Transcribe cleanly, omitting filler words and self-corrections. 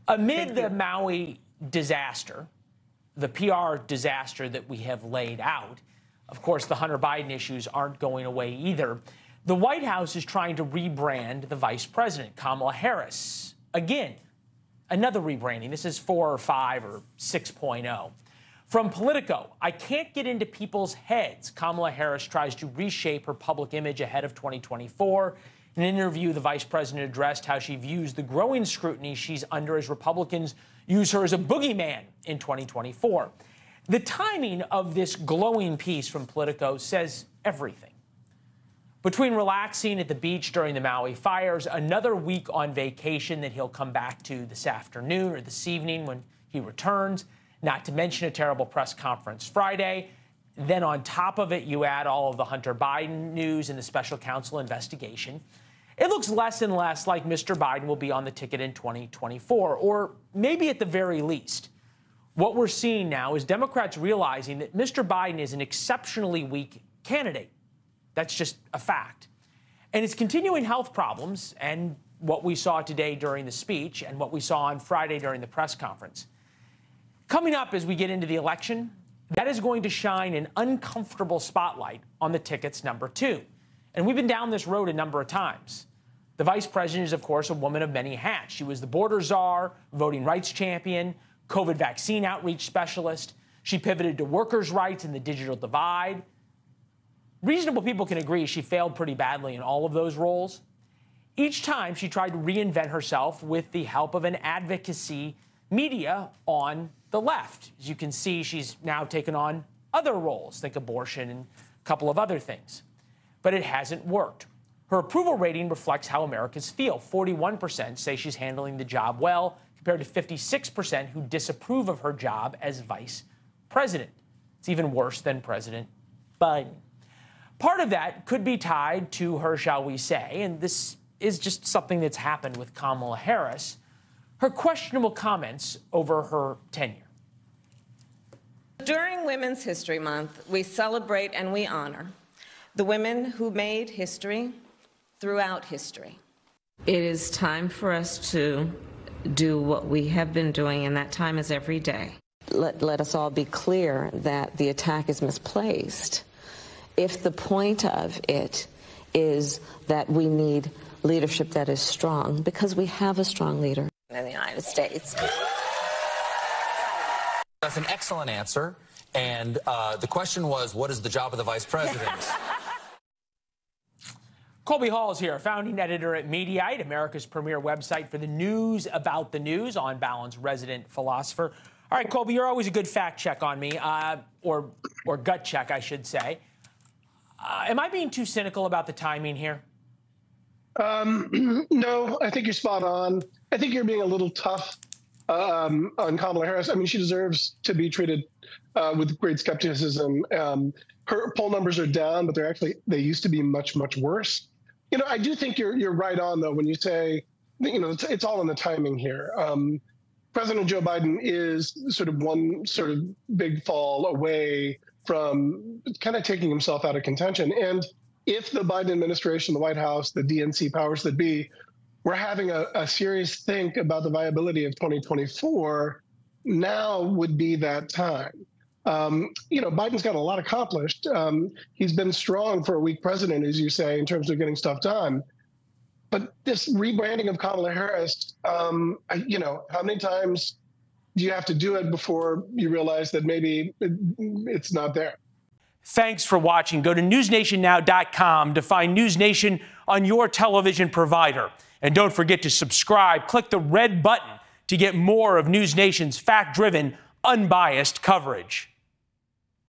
Amid the Maui disaster, the PR disaster that we have laid out, of course, the Hunter Biden issues aren't going away either. The White House is trying to rebrand the Vice President, Kamala Harris. Again, another rebranding. This is 4 or 5 or 6.0. From Politico, I can't get into people's heads. Kamala Harris tries to reshape her public image ahead of 2024. In an interview, the vice president addressed how she views the growing scrutiny she's under as Republicans use her as a boogeyman in 2024. The timing of this glowing piece from Politico says everything. Between relaxing at the beach during the Maui fires, another week on vacation that he'll come back to this afternoon or this evening when he returns, not to mention a terrible press conference Friday. Then on top of it, you add all of the Hunter Biden news and the special counsel investigation. It looks less and less like Mr. Biden will be on the ticket in 2024, or maybe at the very least. What we're seeing now is Democrats realizing that Mr. Biden is an exceptionally weak candidate. That's just a fact. And his continuing health problems and what we saw today during the speech and what we saw on Friday during the press conference. Coming up as we get into the election, that is going to shine an uncomfortable spotlight on the ticket's number 2. And we've been down this road a number of times. The vice president is, of course, a woman of many hats. She was the border czar, voting rights champion, COVID vaccine outreach specialist. She pivoted to workers' rights and the digital divide. Reasonable people can agree she failed pretty badly in all of those roles. Each time she tried to reinvent herself with the help of an advocacy media on the left. As you can see, she's now taken on other roles, think abortion and a couple of other things. But it hasn't worked. Her approval rating reflects how Americans feel. 41% say she's handling the job well, compared to 56% who disapprove of her job as vice president. It's even worse than President Biden. Part of that could be tied to her, shall we say, and this is just something that's happened with Kamala Harris, her questionable comments over her tenure. During Women's History Month, we celebrate and we honor the women who made history throughout history. It is time for us to do what we have been doing, and that time is every day. Let us all be clear that the attack is misplaced. If the point of it is that we need leadership that is strong, because we have a strong leader In the United States. That's an excellent answer. And the question was, what is the job of the vice president? Colby Hall is here, founding editor at Mediaite, America's premier website for the news about the news, on balance resident philosopher. All right, Colby, you're always a good fact check on me, or gut check, I should say. Am I being too cynical about the timing here? No, I think you're spot on. I think you're being a little tough on Kamala Harris. I mean, she deserves to be treated with great skepticism. Her poll numbers are down, but they used to be much, much worse. You know, I do think you're right on, though, when you say, you know, it's all in the timing here. President Joe Biden is sort of one sort of big fall away from kind of taking himself out of contention. And if the Biden administration, the White House, the DNC powers that be, were having a serious think about the viability of 2024, now would be that time. You know, Biden's got a lot accomplished. He's been strong for a weak president, as you say, in terms of getting stuff done. But this rebranding of Kamala Harris, you know, how many times do you have to do it before you realize that maybe it's not there? Thanks for watching. Go to newsnationnow.com to find NewsNation on your television provider. And don't forget to subscribe. Click the red button to get more of NewsNation's fact-driven, unbiased coverage.